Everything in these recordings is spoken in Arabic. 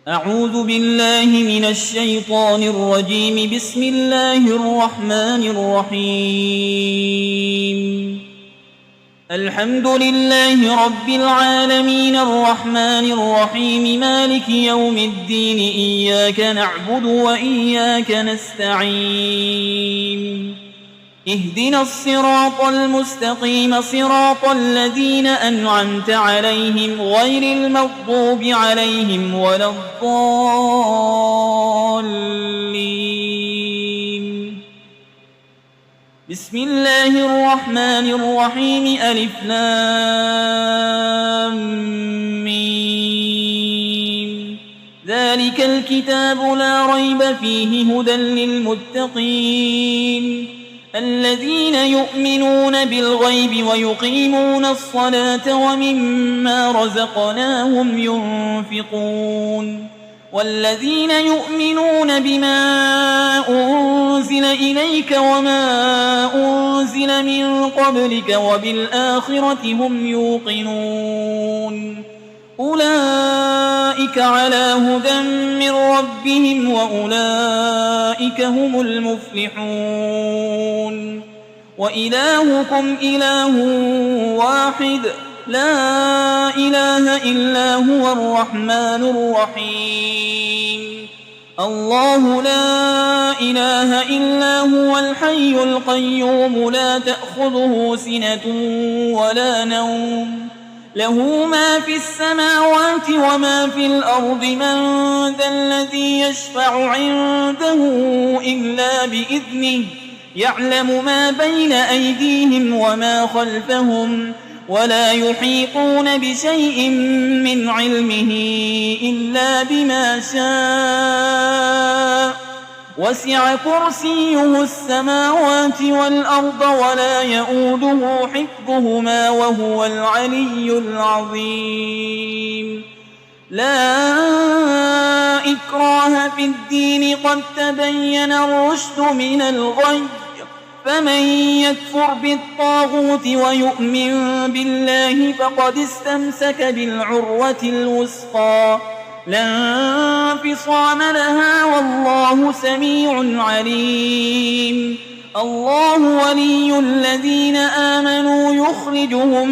أعوذ بالله من الشيطان الرجيم. بسم الله الرحمن الرحيم. الحمد لله رب العالمين الرحمن الرحيم مالك يوم الدين. إياك نعبد وإياك نستعين. اهدنا الصراط المستقيم صراط الذين أنعمت عليهم غير المغضوب عليهم ولا الضالين. بسم الله الرحمن الرحيم. ألف لام ميم. ذلك الكتاب لا ريب فيه هدى للمتقين الذين يؤمنون بالغيب ويقيمون الصلاة ومما رزقناهم ينفقون والذين يؤمنون بما أنزل إليك وما أنزل من قبلك وبالآخرة هم يوقنون أولئك على هدى من ربهم وأولئك هم المفلحون. وإلهكم إله واحد لا إله إلا هو الرحمن الرحيم. الله لا إله إلا هو الحي القيوم لا تأخذه سنة ولا نوم له ما في السماوات وما في الأرض. من ذا الذي يشفع عنده إلا بإذنه يعلم ما بين أيديهم وما خلفهم ولا يحيطون بشيء من علمه إلا بما شاء. وسع كرسيه السماوات والأرض ولا يؤوده حفظهما وهو العلي العظيم. لا إكراه في الدين قد تبين الرشد من الغي. فمن يكفر بالطاغوت ويؤمن بالله فقد استمسك بالعروة الوثقى لا انفصام لها والله سميع عليم. الله ولي الذين آمنوا يخرجهم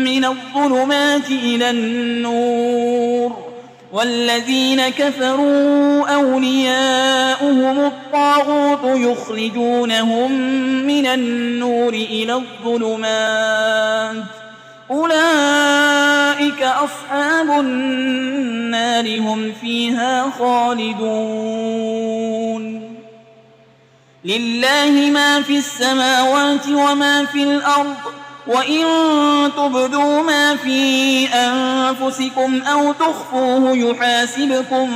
من الظلمات إلى النور والذين كفروا أولياؤهم الطاغوت يخرجونهم من النور إلى الظلمات. أولئك أصحاب النار هم فيها خالدون. لله ما في السماوات وما في الأرض وإن تبدوا ما في أنفسكم أو تخفوه يحاسبكم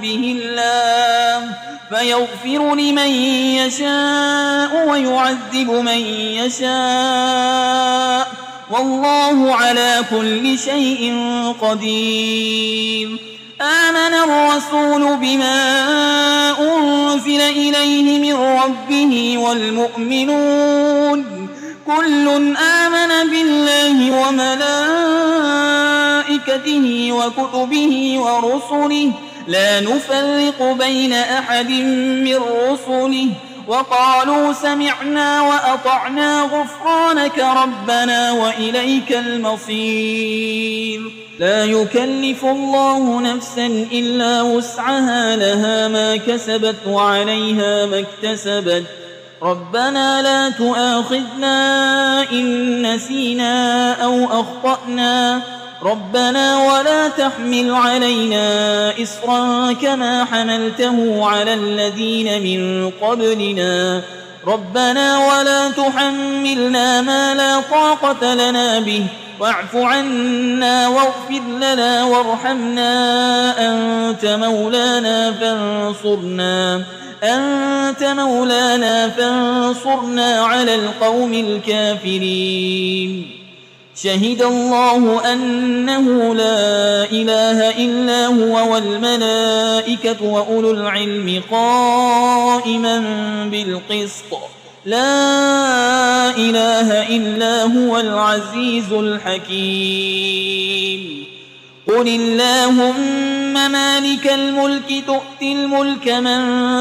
به الله فيغفر لمن يشاء ويعذب من يشاء والله على كل شيء قدير. آمن الرسول بما أنزل إليه من ربه والمؤمنون كل آمن بالله وملائكته وكتبه ورسله لا نفرق بين أحد من رسله وقالوا سمعنا وأطعنا غفرانك ربنا وإليك المصير. لا يكلف الله نفسا إلا وسعها لها ما كسبت وعليها ما اكتسبت. ربنا لا تؤاخذنا إن نسينا أو أخطأنا ربنا ولا تحمل علينا إصرا كما حملته على الذين من قبلنا ربنا ولا تحملنا ما لا طاقة لنا به واعف عنا واغفر لنا وارحمنا أنت مولانا فانصرنا على القوم الكافرين. شهد الله أنه لا إله إلا هو والملائكة وأولو العلم قائما بالقسط لا إله إلا هو العزيز الحكيم. قل اللهم مالك الملك تؤتي الملك من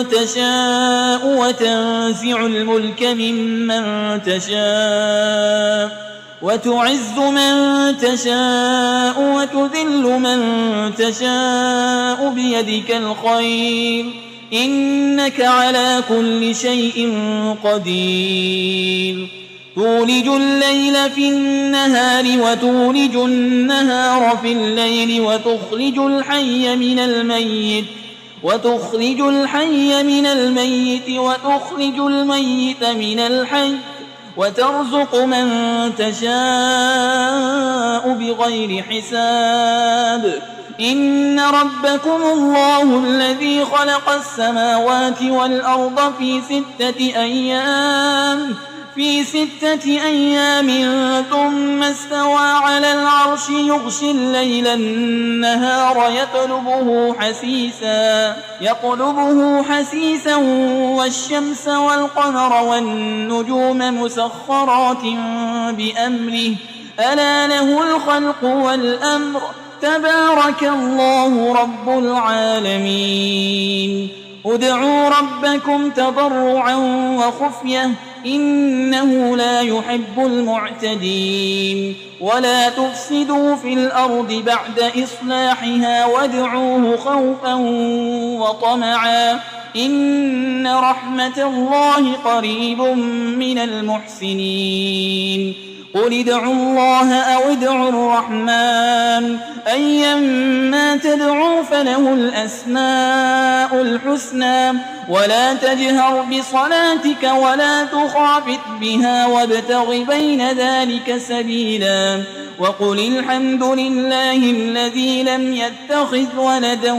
تشاء وتنزع الملك ممن تشاء وتعز من تشاء وتذل من تشاء بيدك الخير إنك على كل شيء قدير تولج الليل في النهار وتولج النهار في الليل وتخرج الحي من الميت وتخرج الميت من الحي وترزق من تشاء بغير حساب إن ربكم الله الذي خلق السماوات والأرض في 6 أيام ثم استوى على العرش يغشي الليل النهار يطلبه حسيسا والشمس والقمر والنجوم مسخرات بأمره ألا له الخلق والأمر تبارك الله رب العالمين ادعوا ربكم تضرعا وخفية إنه لا يحب المعتدين ولا تفسدوا في الأرض بعد إصلاحها وادعوه خوفا وطمعا إن رحمة الله قريب من المحسنين قل ادعوا الله أو ادعوا الرحمن أيما تدعوا فله الأسماء الحسنى ولا تجهر بصلاتك ولا تخافت بها وابتغ بين ذلك سبيلا وقل الحمد لله الذي لم يتخذ ولدا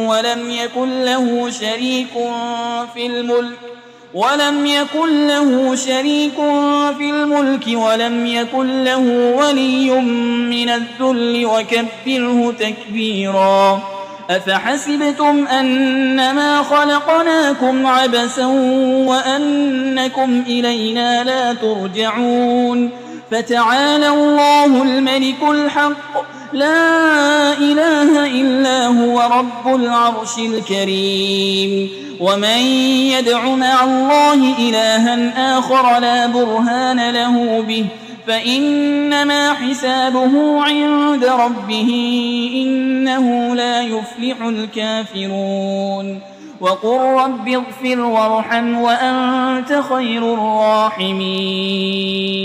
ولم يكن له شريك في الملك ولم يكن له ولي من الذل وكبره تكبيرا أفحسبتم أنما خلقناكم عبثا وأنكم إلينا لا ترجعون فتعالى الله الملك الحق لا إله إلا هو رب العرش الكريم ومن يدع مع الله إلها آخر لا برهان له به فإنما حسابه عند ربه إنه لا يفلح الكافرون وقل رب اغفر وارحم وأنت خير الراحمين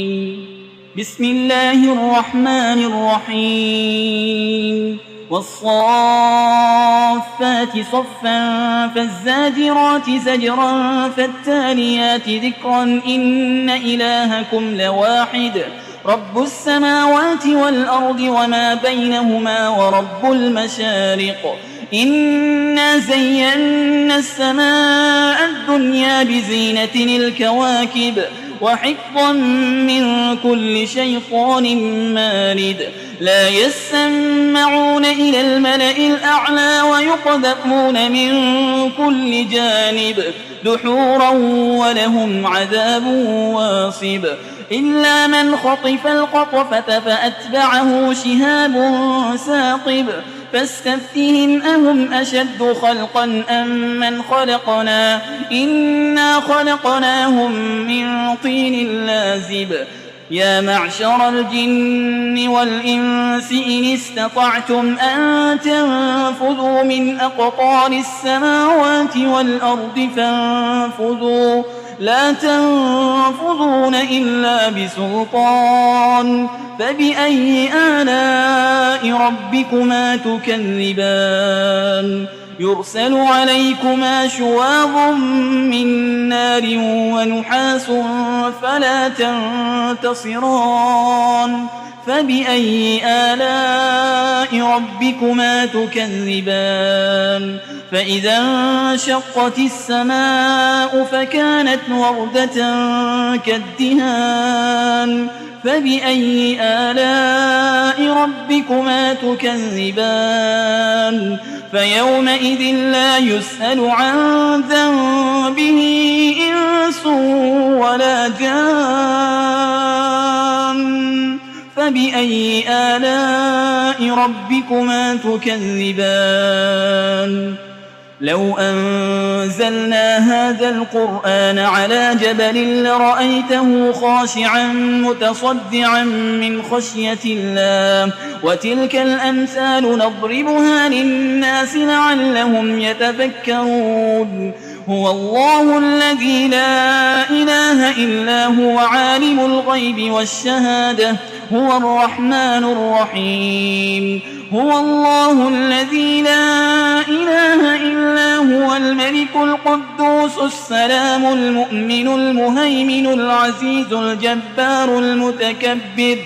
بسم الله الرحمن الرحيم والصافات صفا فالزاجرات زجرا فالتاليات ذكرا إن إلهكم لواحد رب السماوات والأرض وما بينهما ورب المشارق إنا زينا السماء الدنيا بزينة الكواكب وحفظا من كل شيطان مارد لا يسمعون إلى الملأ الأعلى ويقذفون من كل جانب دحورا ولهم عذاب واصب إلا من خطف الخطفة فأتبعه شهاب ثاقب فاستفتهم أهم أشد خلقا أم من خلقنا إنا خلقناهم من طين لازب يا معشر الجن والإنس إن استطعتم أن تنفذوا من أقطار السماوات والأرض فانفذوا لا تنفذون إلا بسلطان فبأي آلاء ربكما تكذبان يرسل عليكما شواظ من نار ونحاس فلا تنتصران فبأي آلاء ربكما تكذبان فإذا انشقت السماء فكانت وردة كالدهان فبأي آلاء ربكما تكذبان فيومئذ لا يسأل عن ذنبه إنس ولا جان فبأي آلاء ربكما تكذبان لو أنزلنا هذا القرآن على جبل لرأيته خاشعا متصدعا من خشية الله وتلك الأمثال نضربها للناس لعلهم يتفكرون هو الله الذي لا إله إلا هو عالم الغيب والشهادة هو الرحمن الرحيم هو الله الذي لا إله إلا هو الملك القدوس السلام المؤمن المهيمن العزيز الجبار المتكبر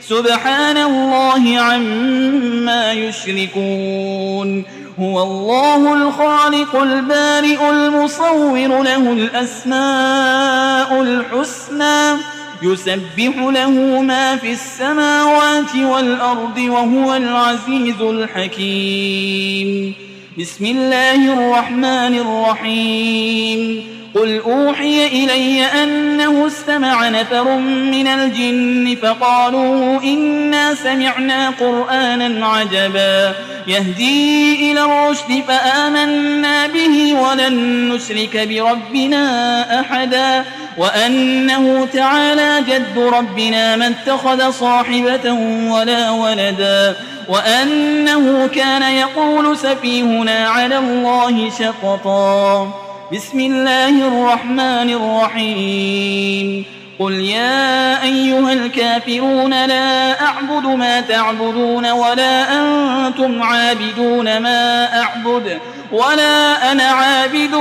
سبحان الله عما يشركون هو الله الخالق البارئ المصور له الأسماء الحسنى يسبح له ما في السماوات والأرض وهو العزيز الحكيم بسم الله الرحمن الرحيم قل أوحي إلي أنه استمع نفر من الجن فقالوا إنا سمعنا قرآنا عجبا يهدي إلى الرشد فآمنا به ولن نشرك بربنا أحدا وأنه تعالى جد ربنا ما اتخذ صاحبة ولا ولدا وأنه كان يقول سفيهنا على الله شططا بسم الله الرحمن الرحيم قل يا أيها الكافرون لا أعبد ما تعبدون ولا أنتم عابدون ما أعبد ولا أنا عابد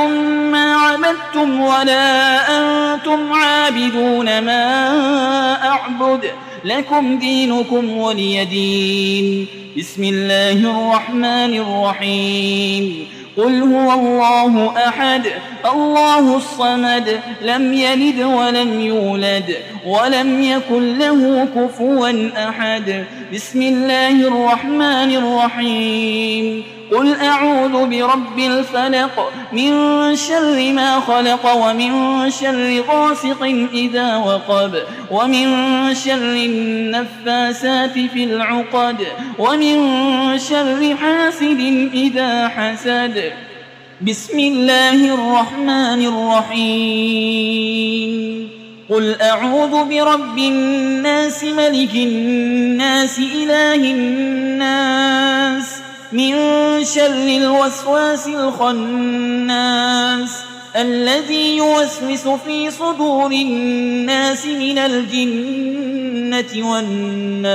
ما عبدتم ولا أنتم عابدون ما أعبد لكم دينكم ولي دين بسم الله الرحمن الرحيم قل هو الله أحد الله الصمد لم يلد ولم يولد ولم يكن له كفوا أحد بسم الله الرحمن الرحيم قل أعوذ برب الفلق من شر ما خلق ومن شر غاسق إذا وقب ومن شر النفاسات في العقد ومن شر حاسد إذا حسد بسم الله الرحمن الرحيم قل أعوذ برب الناس ملك الناس إله الناس من شر الوسواس الخناس الذي يوسوس في صدور الناس من الجنة والناس